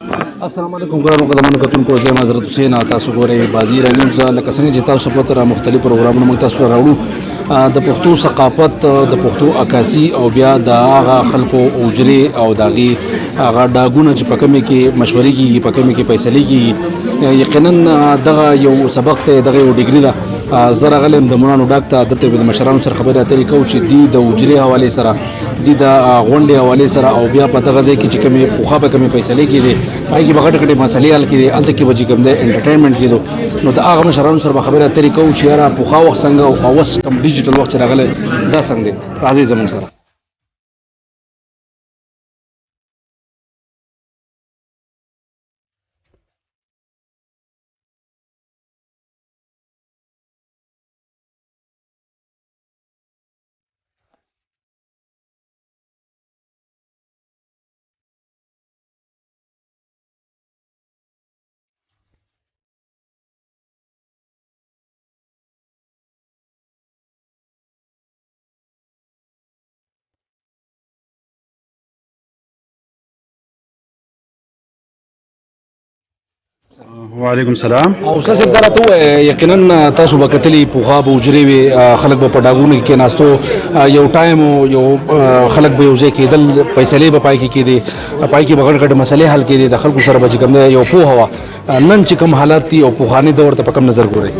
السلام علیکم ګرانو قدمونو کتونکو زه حضرت حسین تاسو ګورئ بازی نیوز لکه څنګه چې تاسو په تر مختلف پروګرامونو موږ تاسو راوړو د پښتو ثقافت د پښتو عکاسي او بیا د هغه خلکو اوجري او داغي هغه ډاګونه چې په کمی کې مشورې کیږي په کمی کې فیصله کیږي یقینا دغه یو سبق ته دغه یو ډیګري ده زره غلم د مونانو ډاکټر دته د مشرانو سره خبرې اترې کوي چې دی د اوجري حواله سره دی د غونډې حواله سره او بیا په دغه ځای کې چې کمی پوخا په کمی فیصله کیږي پای کې بغټ کټي مسلې حل کړي الته کې بچی کوم د انټرټینمنت کېدو نو د هغه مشرانو سره خبره اترې کوي چې یاره پوخا وخت څنګه او اوس کم ډیجیټل وخت راغله دا څنګه دی راځي زموږ سره وعلیکم السلام. او تاسو درته یقینا تاسو به کتلی پوخا به وجري وي خلک به په ډاګونو کې ناستو یو ټایم یو خلک به یو ځای کېدل فیصلې به پای کې کېدي پای کې بغړ کډ مسلې حل کېدي د خلکو سره به کوم یو پوه هوا نن چې کوم حالات دي او پوخاني دور ته په کوم نظر ګوري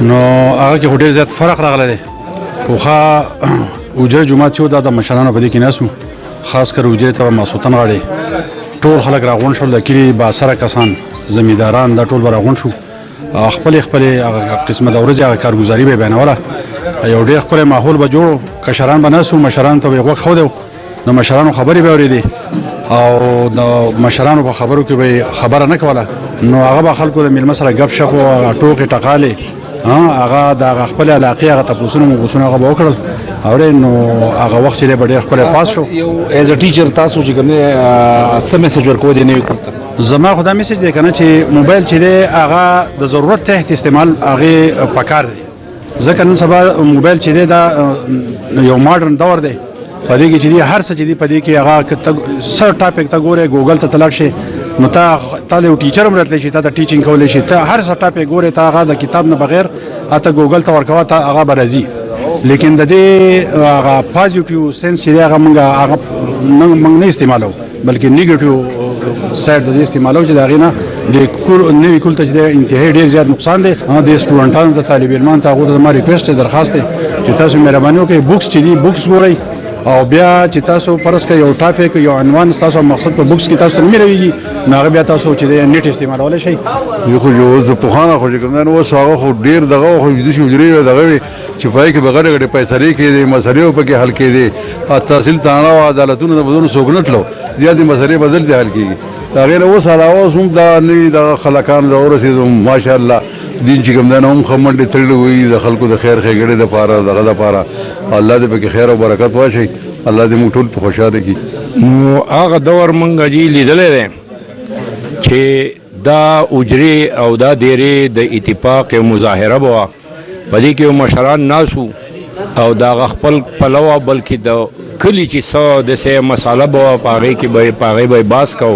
نو هغه کې ډېر زیات فرق راغلی دی. پوخا وجره جمعه چې د مشرانو په دې کې ناسو خاص کر وجره ته ماسوتن غاړي ټول خلک راغون شول د کلی با سره کسان زمینداران دا ټول راغون شو خپل قسمه د ورځې هغه کارګزاري به بیانوله یو ډېر خپل ماحول به جوړ کشران به ناسو مشران ته به غوږ خودو د مشرانو خبرې به اورېدې او د مشرانو په خبرو کې به خبره نه کوله نو هغه به خلکو د میلمه سره ګپ شپ او ټوکې ټقالې هغه د خپل علاقې هغه تاسو نو غوښنه هغه به وکړل اورې نو هغه وخت چې ډېر خپل پاس شو یو ایز ا ټیچر تاسو چې کوم سم میسج ورکو دي نه زما خدا میسج دی کنه چې موبایل چې دی هغه د ضرورت تحت استعمال هغه پکار دی ځکه نن سبا موبایل چې دی دا یو ماډرن دور دی په دې کې چې دی هر څه چې دی په دې کې هغه سر ټاپک ته ګوره ګوګل ته تلاړ شي نو ته یو ټیچر هم راتلی شي ته ټیچینګ کولای شي ته هر څه ټاپک ګوره ته هغه د کتاب نه بغیر ته ګوګل ته ورکوه ته هغه به راځي لیکن د دې هغه پازیټیو سنس چې هغه موږ نه استعمالو بلکې نیگیټیو سایډ د استعمالو چې دا غینه د نوې کول ته چې انتهایی ډیر زیات نقصان دی د سټوډنټانو د طالب علمانو ته هغه زما ریکوست درخواست دی چې تاسو مهرباني وکړئ بوکس چې دی بوکس ګورئ او بیا چې تاسو پرس کې یو ټاپک یو عنوان تاسو مقصد په بوکس کې تاسو مېرويږي نو هغه بیا تاسو چې د نیټ استعمالولای شي یو خو یو د پوهانه خو کوم نو هغه خو ډیر دغه خو د شي وجري دغه چې پای کې بغیر غړي پیسې کې دي مسلې په کې حل کې دي تحصیل تاڼه او عدالتونو د بدون سوګنټلو زیاتې مسلې بدل دي حل کېږي هغه اوس علاوه هم دا نوي د خلکان راورسېدو ماشاءالله دین چې کوم نه هم خمنډې تړلې وي د خلکو د خیر خېګړې د پاره دغه د پاره الله دې پکې خیر او برکت واچي الله دې موږ ټول په خوشاله کړي. نو هغه دور مونږ جی لیدلې ده چې دا اجري او دا دیره د اتفاق مظاهره بوا په دې کې مشران ناسو او دا خپل پلوه بلکې د کلی چې څو د سه مساله بوا پاره کې به پاره به باس کو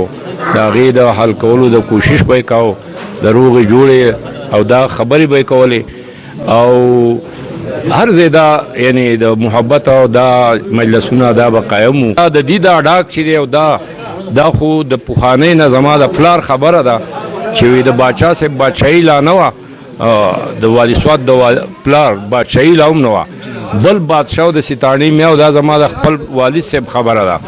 دا غي د حل کولو د کوشش به کاو د روغ جوړې او دا خبرې به کولې او هر زیاده یعنی د محبت او دا مجلسونه دا بقایم دا د دې دا ډاک چې او دا خو د پوخانه نظام د پلار خبره ده چې د باچا سه بادشاہي لا نه وا د والی سواد د پلار بادشاہي لا هم نه وا بل بادشاہ د ستانی مې او دا زما د خپل والد سه خبره ده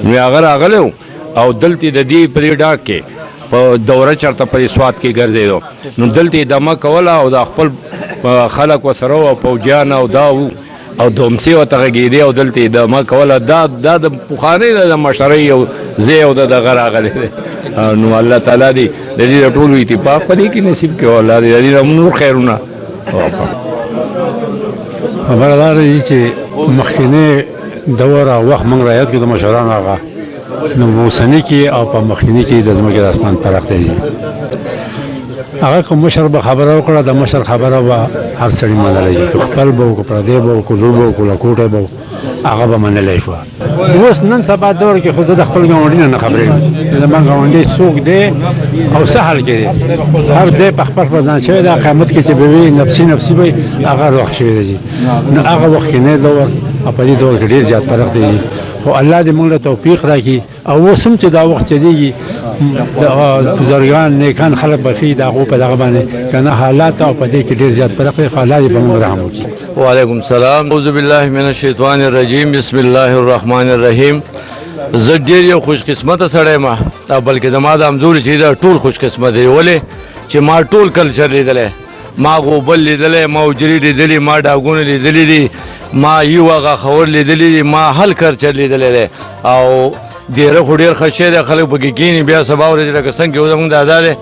نو هغه راغلو او دلته د دې پرې ډاک کې په دوره چرته په سواد کې ګرځېدو نو دلته دمه کوله او د خپل خلک وسره او پوجان او دا او دومسي او تغګیدي او دلته دمه کوله دا د پوخانه د مشري او زه او د غراغله نو الله تعالی دې د دې ټول اتفاق پدې کې نصیب کړي الله دې نور خیرونه خبردار دي چې مخکنه دور او وخت موږ رعایت کړو د مشرانو هغه نو اوسنی کې او په مخکنی کې د زموږ د اسمان فرق دی هغه کوم مشر به خبره وکړه د مشر خبره به هر سړي منلی شي خپل به وکړو پردی به وکړو لور به وکړو لکوټی به هغه به منلی شوه اوس نن سبا دور کې خو زه د خپل ګاونډي نه خبرېږم چې زما ګاونډی څوک دی او څه حال کې دی هر ځای په خپل خپل ځان شوی دا قیامت کې چې به وي نفسي به هغه روښ شوی دی نو هغه وخت کې نه دور او په دې دور کې ډېر زیات فرق دی خو الله دې موږ له توفیق راکړي او اوس هم چې دا وخت چلېږي بزرګان نیکان خلک بخي د هغو په دغه باندې که نه حالات او په دې کې ډېر زیات فرق دی خو الله دې په موږ رحم وکړي. وعلیکم السلام اعوذ بالله من الشیطان الرجیم بسم الله الرحمن الرحیم. زه ډېر یو خوش قسمته سړی ما بلکې زما د همزولي چې دا ټول خوش قسمت دی ولې چې ما ټول کلچر لیدلی ما غوبل لیدلی ما اجري لیدلي ما ډاګونه لیدلي دي ما یو هغه خور لیدلي دي ما هل کلچر لیدلی دی او ډېره خو ډېر ښه شی دی خلک پکې کښېني بیا سبا ورځې لکه څنګه یو زمونږ دادا دی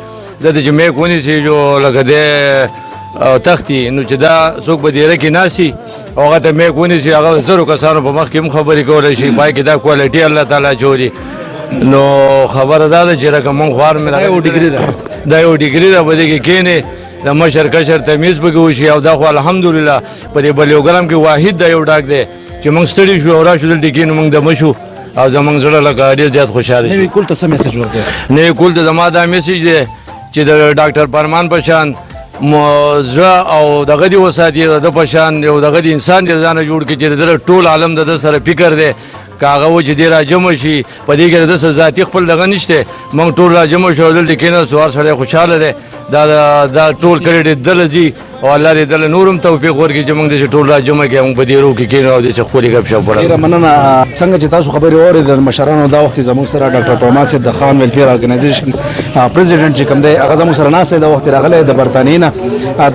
د چې میک ونیسي جو لکه دی تختي نو چې دا څوک به ډېره کې ناستي او هغه ته میک ونیسي هغه زرو کسانو په مخ کې هم خبرې کولی شي پای کې دا کوالټي الله تعالی جوړي نو خبره دا ده چې لکه مونږ خوار مې دا یو ډیګري ده په دې کې کښېنې د مشر کشر تمیز پکې وشي او دا خو الحمدلله په دې بلیوګرام کې واحد دا یو ډاک دی چې مونږ ستړي شو او راشو دلته کښېنو مونږ دمه شو او زمونږ زړه لکه ډېر زیات خوشحاله شي. نوی کول ته څه میسج ورکوي؟ نوی کول ته زما دا میسج دی چې د ډاکټر فرمان په شان زړه او دغه دې وساتي د په شان یو دغه د انسان دې ځانه جوړ کړي چې د ټول عالم د سره فکر دی که هغه و چې دې راجمع شي په دې کې د ذاتي خپل دغه نشته موږ ټول راجمع شو دلته کېناستو هر سړی خوشحاله دی دا ټول کریډټ دله ځي او الله دې دله نورم توفیق ورکړي چې موږ داسې ټول راجمع کړو موږ په دې رو کې کښېنو او داسې ښکلې ګپ شپ وکړو. ډېره مننه. څنګه چې تاسو خبرې واورېدې د مشرانو دا وخت زموږ سره ډاکټر فرمان صاحب د خان ویلفیر ارګنایزیشن پریزیډنټ چې کوم دی هغه زموږ سره ناست دی دا وخت راغلی د برطانیې نه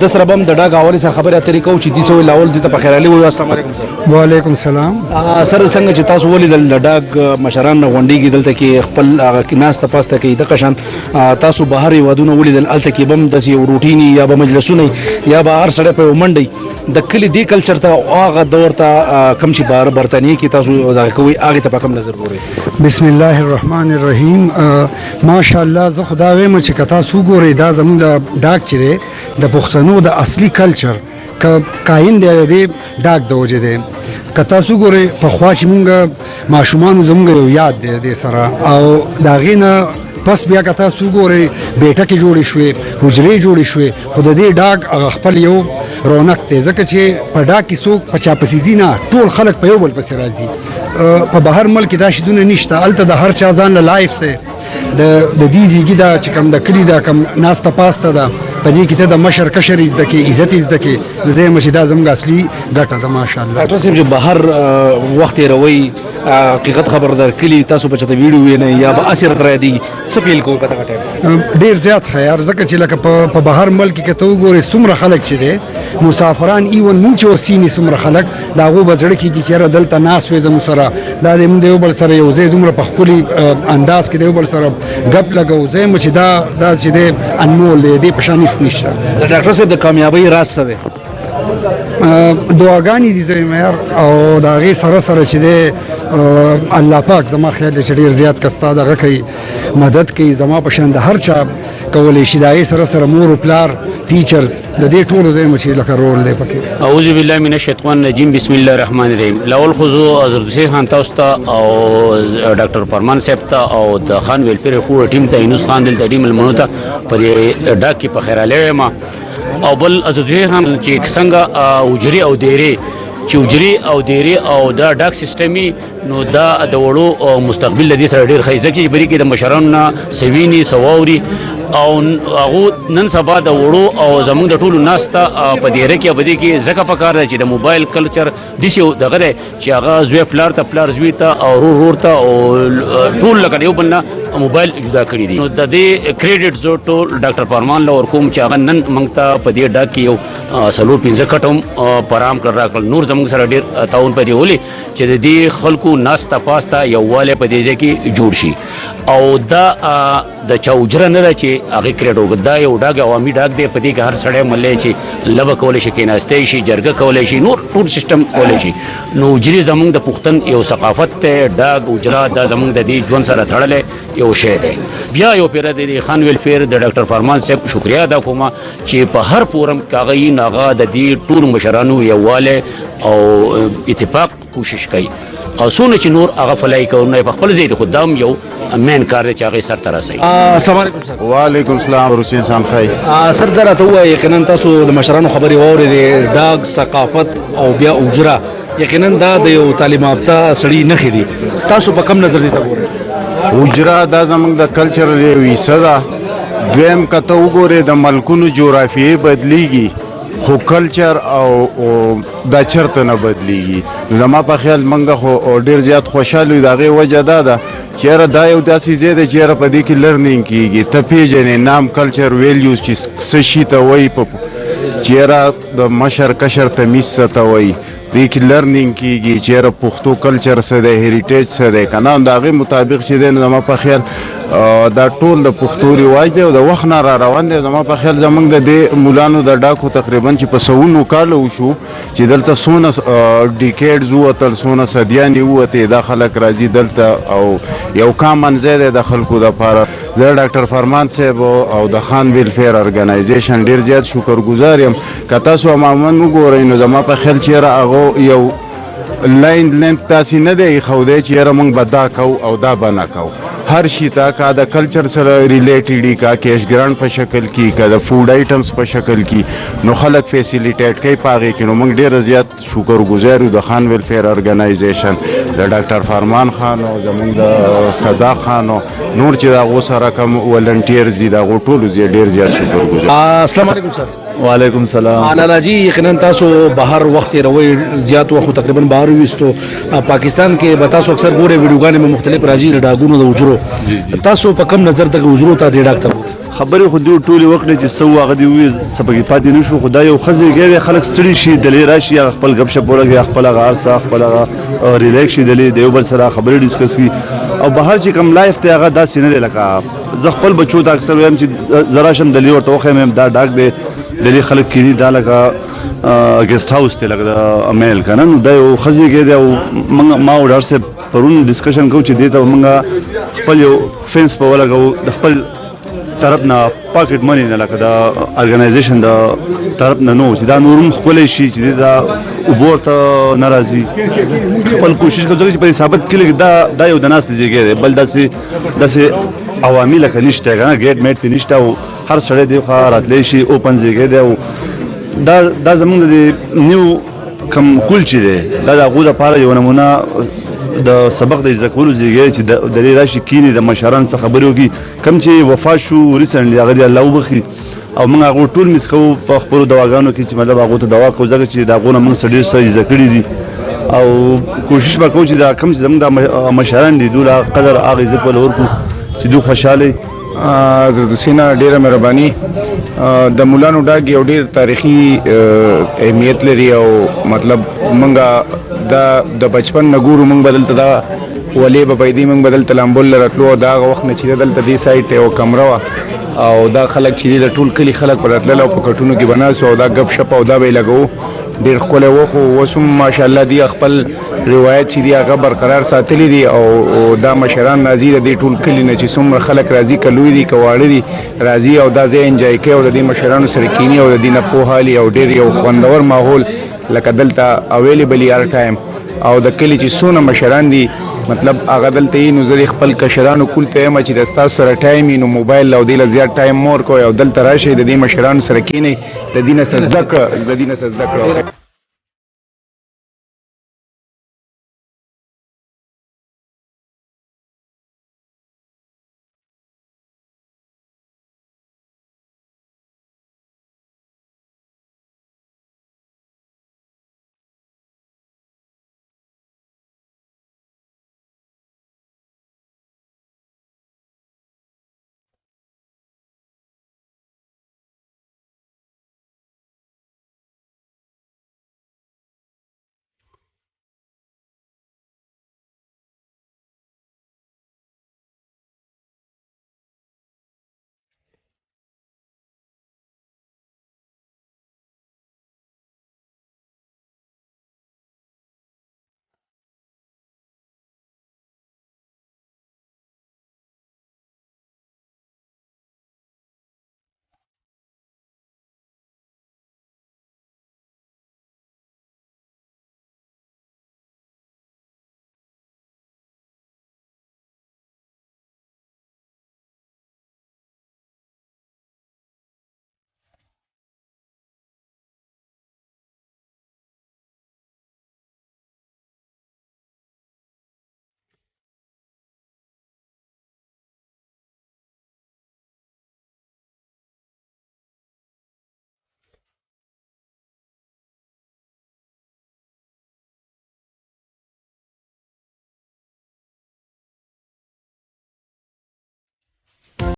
د سره به هم د ډاګ اولي سره خبرې اترې کوو چې دې څه ویل اول دې ته په خیر علي ووایو. السلام علیکم سر. وعلیکم السلام. سر څنګه چې تاسو ولیدل د ډاګ مشران غونډېږي دلته کې خپل هغه ناسته پاسته کوي دغه شان تاسو بهر هېوادونه ولیدل هلته کې به هم داسې یو روټین یا به مجلسونه یا به هر سړی په یو منډی د کلي دې کلچر ته او هغه دور ته کوم چې برطانیې کې تاسو دغه کوئ هغې ته په کوم نظر ګورئ؟ بسم الله الرحمن الرحیم. ماشاءالله زه خو دا وایم چې که تاسو وګورئ دا زموږ د ډاک چې دی د پښتنو د اصلي کلچر کاین دی د دې ډاک د وجې دی. که تاسو ګورئ پخوا چې مونږ ماشومانو زموږ یو یاد دی دې سره او د هغې نه پس بیا که تاسو ګورئ بیټکې جوړې شوې حجرې جوړې شوې خو د دې ډاک هغه خپل یو رونق دی ځکه چې په ډاک کې څوک په چاپسې ځي نه ټول خلک په یو بل پسې راځي. په بهر ملک کې دا شیدونه نشته هلته د هر چا ځان له لایف دی د دې زیږي دا چې کوم د کلي دا کوم ناسته پاسته ده په دې کې ته د مشر کشر یې زده کړې عزت یې زده کړې نو زه یم چې دا زموږ اصلي ګټه ده ماشاءالله. ډاکټر صاحب چې بهر وخت تېروئ حقیقت خبر در کلي تاسو به چېرته ویډیو وینئ یا به هسې راته رایادېږي څه فیل کوئ په دغه ټایم؟ ډېر زیات ښه یار ځکه چې لکه په بهر ملک کې که ته وګورې څومره خلک چې دی مسافران ایون مونږ چې ورسینې څومره خلک د هغو به زړه کېږي چې یاره دلته ناست وې زموږ سره دا دی مونږ د یو بل سره یو ځای دومره په ښکلي انداز کې د یو بل سره ګپ لګوو زه یم چې دا چې دی انمول دی دې په شان هېڅ نشته. د ډاکټر صاحب د کامیابۍ راز څه دی؟ دعاګانې دي زه یم یار او د هغې سره چې دی الله پاک زما خیال دی چې ډېر زیات کستا دغه کوي مدد کوي زما په شان د هر چا کولی شي د هغې سره مور و پلار ټیچرز د دې ټولو زه یم چې لکه رول دی پکې. اعوذ بالله من الشیطان الرجیم بسم الله الرحمن الرحیم. لاول خو زه حضرت حسین خان تاسو ته او ډاکټر فرمان صاحب ته او د خان ویلفیر پوره ټیم ته اینوس خان دلته ټیم المنو ته په دې ډاک کې په خیر علي وایم او بل حضرت حسین خان چې څنګه اجري او دیرې چې اجري او دیرې او دا ډاک سیستمي نو دا د وړو مستقبل لدی سره ډېر ښه ځکه چې بری کې د مشرانو نه سویني سواوري او هغه نن سبا د وړو او زمونږ د ټولو ناس ته په دیره کې په دې کې ځکه پکار دی چې د موبایل کلچر داسې دغه دی چې هغه زوی پلار ته پلار زوی ته او رور ته او ټول لکه یو بل نه موبایل جدا کړي دي. نو د دې کریډټ زه ټول ډاکټر فرمان له ورکوم چې هغه نن موږ ته په دې ډاک کې یو 4-5 کټ هم پرام کړ راکړل نور زموږ سره ډېر تعاون پرې ولې چې د دې خلکو خلکو ناسته پاسته یووالی په دې ځای کې جوړ شي. او دا د چا اجره نه ده چې هغې کرېټ دا یو ډاګ عوامي ډاګ دی. په دې کې هر سړی ملی چې لبه کولی شي کېناستی شي, جرګه کولی شي, نور ټول سیسټم کولی شي. نو اجرې زمونږ د پښتون یو ثقافت دی. ډاګ اجره دا زمونږ د دې ژوند سره تړلی یو شی دی. بیا یو پیره د خان ویلفیر د ډاکټر فرمان صاحب شکریا ادا کوم چې په هر فورم کې هغه ناغه د دې ټول مشرانو یووالی او اتفاق کوشش کوي. او څونه چې نور هغه فلای کوي په خپل ځای د خدام یو مین کار دی چې هغه سر ته رسوي. السلام علیکم سر. وعلیکم السلام روسي انسان خی. سر دا راته ووایه یقینا تاسو د مشرانو خبرې واورېدې, ډاګ, ثقافت او بیا اجره, یقینا دا د یو تعلیم یافته سړي نښې دي. تاسو په کم نظر دې ته ګورئ؟ اجره دا زمونږ د کلچر یو حصه ده. دویم که ته وګورې د ملکونو جغرافیې بدلیږي خو کلچر او دا چرته نه بدلیږي. زما په خیال موږ خو ډېر زیات خوشحاله یو. د هغې وجه دا ده چې یاره دا یو داسې ځای دی چې یاره په دې کې لرنینګ کېږي. ته پېژنې نام, کلچر, ویلیوز چې څه شي ته وایي, چې یاره د مشر کشر تمیز څه ته وایي. دې کې لرنینګ کېږي چې یاره پښتو کلچر څه دی, هیریټیج څه دی که نه. د هغې مطابق چې دی نو زما په خیال دا ټول د پښتو رواج دی او د وخت نه را روان دی. زما په خیال زمونږ د دې مولانو د ډاکو تقریبا چې په سوونو کاله وشو چې دلته څونه ډیکیډز ووتل, څونه صدیانې ووتې, دا خلک راځي دلته او یو کامن ځای دی د خلکو دپاره. زه ډاکټر فرمان صاحب او د خان ویلفیر ارګنایزیشن ډېر زیات شکرګزار یم. که تاسو عموما وګورئ نو زما په خیال چې یاره هغه یو لاین لینت تاسې نه دی ایښودی چې یاره موږ به دا کوو او دا به نه کوو. هر شي ته که د کلچر سره ریلیټډ وي, که کیش ګرانټ په شکل کې, که د فوډ آیټمز په شکل کې, نو خلک فیسیلیټیټ کوي په هغې کې. نو موږ ډېره زیات شکرګزار یو د خان ویلفیر ارګنایزیشن, د ډاکټر فرمان خان او زمونږ د صداق خان او نور چې د هغو سره کوم ولنټیرز دي د هغو ټولو ډېر زیات شکرګزار. السلام علیکم سر. وعلیکم السلام. لالا جی یقینا تاسو بهر وخت تیروئ, زیات وخت تقریبا بهر ویستو. پاکستان کې به تاسو اکثر ګورئ ویډیوګانې به مختلف راځي د ډاګونو د اجرو. تاسو په کم نظر دغه اجرو ته دې ډاک ته خبرې خو دوی ټولې وکړې چې څه هغه دې وویل څه پکې پاتې نه شو. خو دا یو ښه ځای دی, خلک ستړي شي دلې راشي, هغه خپل ګپ شپ ولګوي, خپل هغه هر څه خپل هغه ریلیکس شي دلې د یو بل سره خبرې ډسکس کړي. او بهر چې کوم لایف دی هغه داسې نه دی. لکه زه خپل بچو ته اکثر وایم چې زه راشم دلې ورته وښیم دا ډاک دی, دلې خلک کېدي دا لکه ګیسټ هاوس دی لکه د امیل که نه. نو دا یو ښه ځای دی. او ما او ډاکټر صاحب پرون ډسکشن کوو چې دې ته موږ خپل یو فینس په ولګوو د خپل طرف نه, پاکټ منی نه, لکه د ارګنایزیشن د طرف نه نو, چې دا نور هم ښکلی شي چې دا اوبه ورته نه راځي. خپل کوشش کوو چې په دې ثابت کلي کې دا یو د ناستې ځای دی. بل داسې عوامي لکه نشته که نه, ګیټ میټ پې نشته او هر سړی دې خوا راتلی شي, اوپن ځای دی. او دا زمونږ د نیو کم کول چې دی دا د هغو دپاره یو نمونه د سبق د زده کولو ځای چې دلې راشي کینې د مشرانو څخه خبرې وکړي. کوم چې وفات شو ریسنټلی هغه دې الله وبخي او موږ هغو ټول میس کوو په خپلو دواګانو کې چې مطلب هغو ته دوا کوو ځکه چې د هغو نه موږ څه ډېر څه زده کړي دي. او کوشش به کوو چې دا کوم چې زموږ د مشران دي دوی قدر هغه عزت وله ورکړو چې دوی خوشحاله. حضرت حسین ډیره مهرباني. د مولانو ډاګ یو ډیر تاریخي اهمیت لري او مطلب مونږه د بچپن نه ګورو, مونږ بدلته دا ولې به پیدې مونږ بدلته لامبول راتلو. دا وخت نه چې دلته دې سایټ یو کمره وه او دا خلک چې د ټول کلي خلک به راتلل او په کټونو کې به ناست او دا ګپ شپ او دا به یې لګوو. ډېر ښکلی و. خو اوس هم ماشاءالله دی خپل روایت چې دی هغه برقرار ساتلی دي او دا مشران راځي د دې ټول کلي نه چې څومره خلک راځي, که لوی دي که واړه دي, راځي او دا ځای انجوای کوي او د دې مشرانو سره کیني او د دې نه پوهه اخلي او ډېر یو خوندور ماحول لکه دلته اویلیبل هر ټایم. او د کلي چې څونه مشران دي مطلب هغه دلته یې نو زه خپل کشرانو کول ته یم چې د ستاسو سره ټایم وي نو موبایل او دې له زیات ټایم مور کوئ او دلته راشئ د دې مشرانو سره کښېنئ, د دې نه څه زده کړه